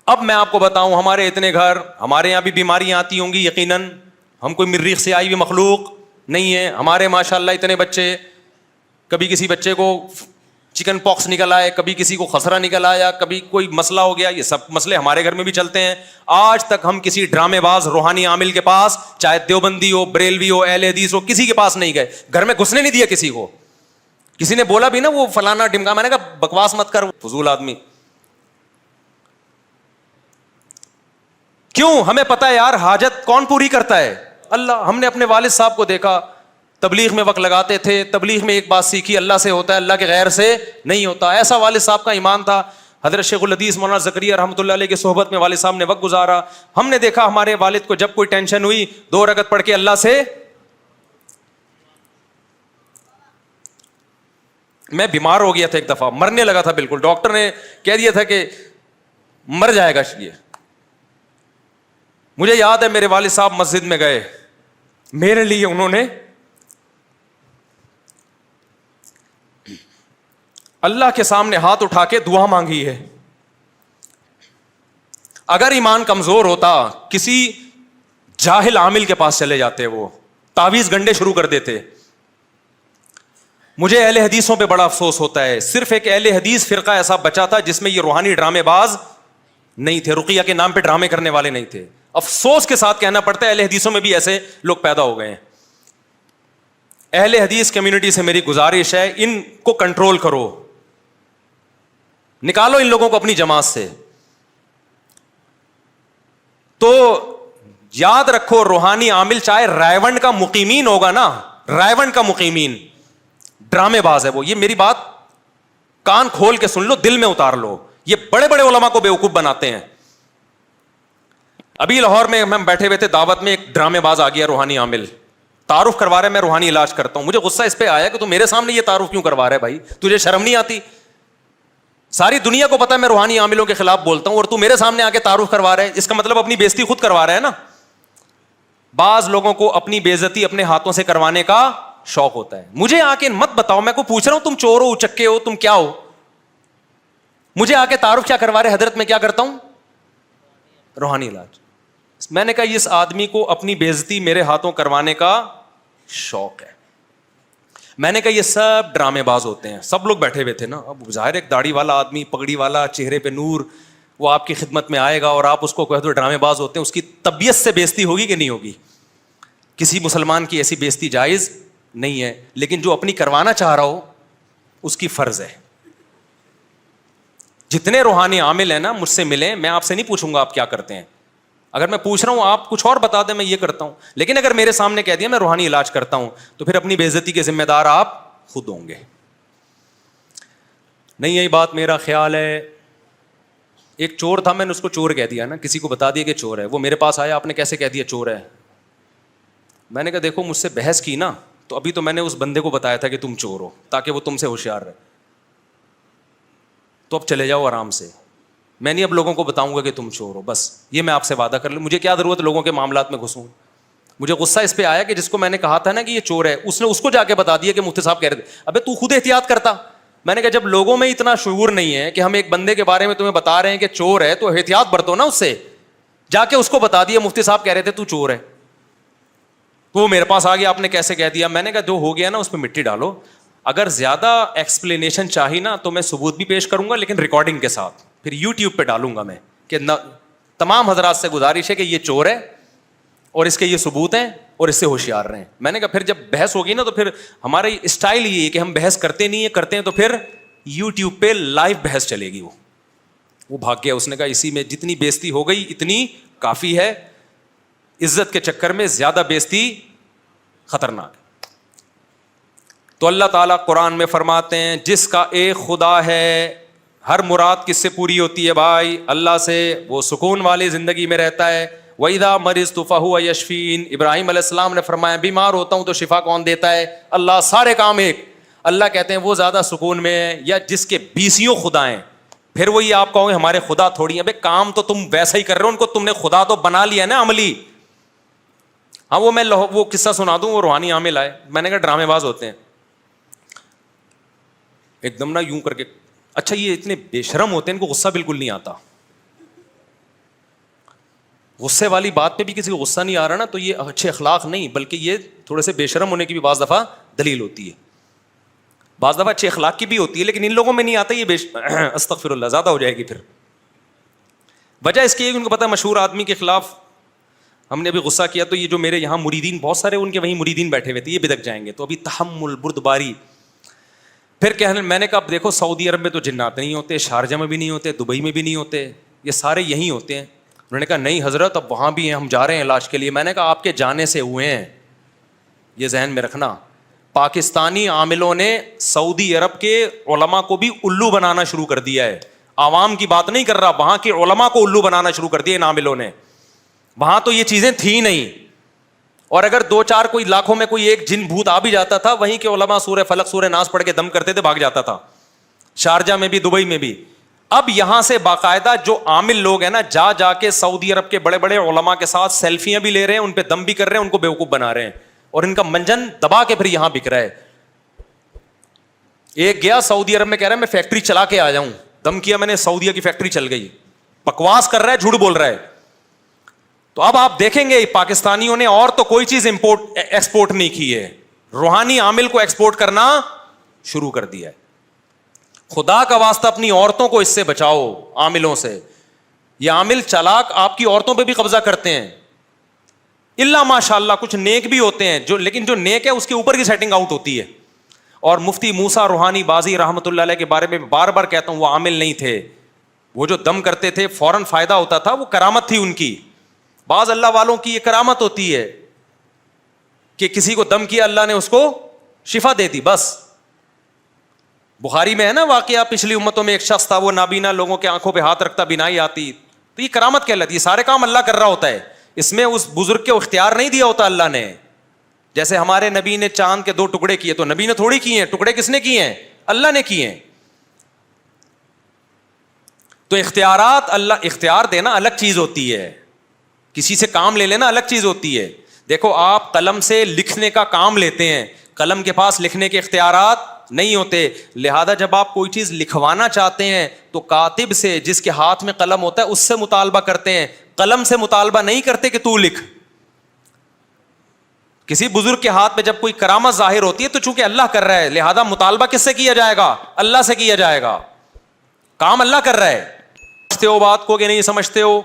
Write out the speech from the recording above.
اب میں آپ کو بتاؤں, ہمارے اتنے گھر, ہمارے یہاں بھی بیماریاں آتی ہوں گی یقیناً, ہم کوئی مریخ سے آئی ہوئی مخلوق نہیں ہے. ہمارے ماشاء اللہ اتنے بچے, کبھی کسی بچے کو چکن پاکس نکل آئے, کبھی کسی کو خسرہ نکل آیا, کبھی کوئی مسئلہ ہو گیا. یہ سب مسئلے ہمارے گھر میں بھی چلتے ہیں. آج تک ہم کسی ڈرامے باز روحانی عامل کے پاس, چاہے دیوبندی ہو, بریلوی ہو, اہل حدیث ہو, کسی کے پاس نہیں گئے. گھر میں گھسنے نہیں دیا کسی کو. کسی نے بولا بھی نا وہ فلانا ڈمکا, میں نے کہا بکواس مت کر, فضول آدمی. کیوں؟ ہمیں پتا ہے یار حاجت کون پوری کرتا ہے؟ اللہ. ہم نے اپنے والد صاحب کو دیکھا, تبلیغ میں وقت لگاتے تھے, تبلیغ میں ایک بات سیکھی, اللہ سے ہوتا ہے, اللہ کے غیر سے نہیں ہوتا. ایسا والد صاحب کا ایمان تھا. حضرت شیخ الحدیث مولانا زکریا رحمۃ اللہ علیہ کی صحبت میں والد صاحب نے وقت گزارا. ہم نے دیکھا ہمارے والد کو جب کوئی ٹینشن ہوئی 2 رکعت پڑھ کے اللہ سے, میں بیمار ہو گیا تھا ایک دفعہ, مرنے لگا تھا بالکل, ڈاکٹر نے کہہ دیا تھا کہ مر جائے گا یہ. مجھے یاد ہے میرے والد صاحب مسجد میں گئے, میرے لیے انہوں نے اللہ کے سامنے ہاتھ اٹھا کے دعا مانگی ہے. اگر ایمان کمزور ہوتا کسی جاہل عامل کے پاس چلے جاتے, وہ تعویذ گنڈے شروع کر دیتے. مجھے اہل حدیثوں پہ بڑا افسوس ہوتا ہے, صرف ایک اہل حدیث فرقہ ایسا بچا تھا جس میں یہ روحانی ڈرامے باز نہیں تھے, رقیہ کے نام پہ ڈرامے کرنے والے نہیں تھے. افسوس کے ساتھ کہنا پڑتا ہے اہل حدیثوں میں بھی ایسے لوگ پیدا ہو گئے ہیں. اہل حدیث کمیونٹی سے میری گزارش ہے, ان کو کنٹرول کرو, نکالو ان لوگوں کو اپنی جماعت سے. تو یاد رکھو روحانی عامل چاہے رائے کا مقیمین ہوگا نا, رائے کا مقیمین ڈرامے باز ہے وہ. یہ میری بات کان کھول کے سن لو, دل میں اتار لو. یہ بڑے بڑے علماء کو بیوقوف بناتے ہیں. ابھی لاہور میں ہم بیٹھے ہوئے تھے دعوت میں, ایک ڈرامے باز آ گیا روحانی عامل, تعارف کروا رہا ہے میں روحانی علاج کرتا ہوں. مجھے غصہ اس پہ آیا کہ تو میرے سامنے یہ تعارف کیوں کروا رہا ہے بھائی, تجھے شرم نہیں آتی؟ ساری دنیا کو پتا ہے میں روحانی عاملوں کے خلاف بولتا ہوں, اور تو میرے سامنے آ کے تعارف کروا رہا ہے, اس کا مطلب اپنی بےزتی خود کروا رہا ہے نا. بعض لوگوں کو اپنی بےزتی اپنے ہاتھوں سے کروانے کا شوق ہوتا ہے. مجھے آ کے مت بتاؤ, میں کو پوچھ رہا ہوں تم چور ہو, اچکے ہو, تم کیا ہو؟ مجھے آ کے تعارف کیا کروا رہے حضرت, میں کیا کرتا ہوں؟ روحانی علاج. میں نے کہا اس آدمی کو اپنی بےزتی میرے ہاتھوں کروانے کا شوق ہے. میں نے کہا یہ سب ڈرامے باز ہوتے ہیں. سب لوگ بیٹھے ہوئے تھے نا, اب ظاہر ایک داڑھی والا آدمی, پگڑی والا, چہرے پہ نور, وہ آپ کی خدمت میں آئے گا اور آپ اس کو کہہ دو ڈرامے باز ہوتے ہیں, اس کی طبیعت سے بےزتی ہوگی کہ نہیں ہوگی؟ کسی مسلمان کی ایسی بےزتی جائز نہیں ہے, لیکن جو اپنی کروانا چاہ رہا ہو اس کی فرض ہے. جتنے روحانی عامل ہیں نا مجھ سے ملیں, میں آپ سے نہیں پوچھوں گا آپ کیا کرتے ہیں. اگر میں پوچھ رہا ہوں آپ کچھ اور بتا دیں, میں یہ کرتا ہوں. لیکن اگر میرے سامنے کہہ دیا میں روحانی علاج کرتا ہوں, تو پھر اپنی بے عزتی کے ذمہ دار آپ خود ہوں گے. نہیں یہی بات میرا خیال ہے. ایک چور تھا, میں نے اس کو چور کہہ دیا نا, کسی کو بتا دیا کہ چور ہے. وہ میرے پاس آیا, آپ نے کیسے کہہ دیا چور ہے؟ میں نے کہا دیکھو مجھ سے بحث کی نا, تو ابھی تو میں نے اس بندے کو بتایا تھا کہ تم چور ہو, تاکہ وہ تم سے ہوشیار رہے. تو اب چلے جاؤ آرام سے, میں نہیں اب لوگوں کو بتاؤں گا کہ تم چور ہو, بس یہ میں آپ سے وعدہ کر لوں. مجھے کیا ضرورت لوگوں کے معاملات میں گھسوں. مجھے غصہ اس پہ آیا کہ جس کو میں نے کہا تھا نا کہ یہ چور ہے, اس نے اس کو جا کے بتا دیا کہ مفتی صاحب کہہ رہے تھے. ابے تو خود احتیاط کرتا. میں نے کہا جب لوگوں میں اتنا شعور نہیں ہے کہ ہم ایک بندے کے بارے میں تمہیں بتا رہے ہیں کہ چور ہے, تو احتیاط برتو نا اس سے. جا کے اس کو بتا دیا مفتی صاحب کہہ رہے تھے تو چور ہے. تو وہ میرے پاس آ گیا, آپ نے کیسے کہہ دیا؟ میں نے کہا جو ہو گیا نا اس پہ مٹی ڈالو. اگر زیادہ ایکسپلینیشن چاہی نا تو میں ثبوت بھی پیش کروں گا, لیکن ریکارڈنگ کے ساتھ, پھر یوٹیوب پہ ڈالوں گا میں کہ تمام حضرات سے گزارش ہے کہ یہ چور ہے اور اس کے یہ ثبوت ہیں اور اس سے ہوشیار رہیں. میں نے کہا پھر جب بحث ہوگی نا تو پھر ہمارا اسٹائل یہ ہے کہ ہم بحث کرتے نہیں ہیں, کرتے ہیں تو پھر یوٹیوب پہ لائیو بحث چلے گی. وہ بھاگ گیا, اس نے کہا اسی میں جتنی بےزتی ہو گئی اتنی کافی ہے, عزت کے چکر میں زیادہ بےزتی خطرناک ہے. تو اللہ تعالیٰ قرآن میں فرماتے ہیں جس کا ایک خدا ہے, ہر مراد کس سے پوری ہوتی ہے بھائی؟ اللہ سے. وہ سکون والی زندگی میں رہتا ہے. وَإِذَا مَرِضْتُ فَهُوَ يَشْفِينِ. ابراہیم علیہ السلام نے فرمایا بیمار ہوتا ہوں تو شفا کون دیتا ہے؟ اللہ. سارے کام ایک. اللہ کہتے ہیں وہ زیادہ سکون میں ہے یا جس کے 20 خدا ہیں. پھر وہی آپ کہو گے ہمارے خدا تھوڑی ہیں. بھائی کام تو تم ویسا ہی کر رہے ہو, ان کو تم نے خدا تو بنا لیا نا عملی. ہاں وہ میں وہ قصہ سنا دوں. وہ روحانی عامل آئے, میں نے کہا ڈرامے باز ہوتے ہیں. ایک دم نا یوں کر کے, اچھا یہ اتنے بے شرم ہوتے ہیں, ان کو غصہ بالکل نہیں آتا. غصے والی بات پہ بھی کسی کو غصہ نہیں آ رہا نا، تو یہ اچھے اخلاق نہیں، بلکہ یہ تھوڑے سے بے شرم ہونے کی بھی بعض دفعہ دلیل ہوتی ہے. بعض دفعہ اچھے اخلاق کی بھی ہوتی ہے، لیکن ان لوگوں میں نہیں آتا یہ استغفر اللہ، زیادہ ہو جائے گی پھر. وجہ اس کی ہے کہ ان کو پتا مشہور آدمی کے خلاف ہم نے ابھی غصہ کیا، تو یہ جو میرے یہاں مریدین بہت سارے ان کے وہیں مریدین بیٹھے ہوئے تھے، یہ بدک جائیں گے، تو ابھی تحمل بردباری. پھر کہنے میں نے کہا دیکھو سعودی عرب میں تو جنات نہیں ہوتے، شارجہ میں بھی نہیں ہوتے، دبئی میں بھی نہیں ہوتے، یہ سارے یہیں ہوتے ہیں. انہوں نے کہا نہیں حضرت اب وہاں بھی ہیں، ہم جا رہے ہیں علاج کے لیے. میں نے کہا آپ کے جانے سے ہوئے ہیں، یہ ذہن میں رکھنا. پاکستانی عاملوں نے سعودی عرب کے علماء کو بھی الو بنانا شروع کر دیا ہے. عوام کی بات نہیں کر رہا، وہاں کے علماء کو الو بنانا شروع کر دیا ان عاملوں نے. وہاں تو یہ چیزیں تھیں نہیں، اور اگر دو چار کوئی لاکھوں میں کوئی ایک جن بھوت آ بھی جاتا تھا، وہیں کے علماء سورہ فلق سورہ ناس پڑھ کے دم کرتے تھے، بھاگ جاتا تھا، شارجہ میں بھی دبئی میں بھی. اب یہاں سے باقاعدہ جو عامل لوگ ہیں نا، جا جا کے سعودی عرب کے بڑے بڑے علماء کے ساتھ سیلفیاں بھی لے رہے ہیں، ان پہ دم بھی کر رہے ہیں، ان کو بیوقوف بنا رہے ہیں، اور ان کا منجن دبا کے پھر یہاں بک رہا ہے. ایک گیا سعودی عرب میں، کہہ رہا ہے میں فیکٹری چلا کے آ جاؤں، دم کیا میں نے، سعودیہ کی فیکٹری چل گئی. بکواس کر رہا ہے، جھوٹ بول رہا ہے. تو اب آپ دیکھیں گے پاکستانیوں نے اور تو کوئی چیز ایکسپورٹ نہیں کی ہے، روحانی عامل کو ایکسپورٹ کرنا شروع کر دیا ہے. خدا کا واسطہ اپنی عورتوں کو اس سے بچاؤ، عاملوں سے. یہ عامل چالاک آپ کی عورتوں پہ بھی قبضہ کرتے ہیں، اللہ ماشاء اللہ کچھ نیک بھی ہوتے ہیں جو، لیکن جو نیک ہے اس کے اوپر کی سیٹنگ آؤٹ ہوتی ہے. اور مفتی موسیٰ روحانی بازی رحمۃ اللہ علیہ کے بارے میں بار بار کہتا ہوں، وہ عامل نہیں تھے، وہ جو دم کرتے تھے فوراً فائدہ ہوتا تھا، وہ کرامت تھی ان کی. بعض اللہ والوں کی یہ کرامت ہوتی ہے کہ کسی کو دم کیا، اللہ نے اس کو شفا دے دی بس. بخاری میں ہے نا واقعہ، پچھلی امتوں میں ایک شخص تھا، وہ نابینا لوگوں کے آنکھوں پہ ہاتھ رکھتا، بینائی آتی. تو یہ کرامت کہلاتی ہے. سارے کام اللہ کر رہا ہوتا ہے، اس میں اس بزرگ کو اختیار نہیں دیا ہوتا اللہ نے. جیسے ہمارے نبی نے چاند کے 2 ٹکڑے کیے، تو نبی نے تھوڑی کیے ہیں، ٹکڑے کس نے کیے ہیں؟ اللہ نے کیے ہیں. تو اختیارات، اللہ اختیار دینا الگ چیز ہوتی ہے، کسی سے کام لے لینا الگ چیز ہوتی ہے. دیکھو آپ قلم سے لکھنے کا کام لیتے ہیں، قلم کے پاس لکھنے کے اختیارات نہیں ہوتے، لہذا جب آپ کوئی چیز لکھوانا چاہتے ہیں تو کاتب سے، جس کے ہاتھ میں قلم ہوتا ہے، اس سے مطالبہ کرتے ہیں، قلم سے مطالبہ نہیں کرتے کہ تو لکھ. کسی بزرگ کے ہاتھ میں جب کوئی کرامت ظاہر ہوتی ہے تو چونکہ اللہ کر رہا ہے، لہذا مطالبہ کس سے کیا جائے گا؟ اللہ سے کیا جائے گا. کام اللہ کر رہا ہے. سمجھتے ہو بات کو کہ نہیں سمجھتے ہو؟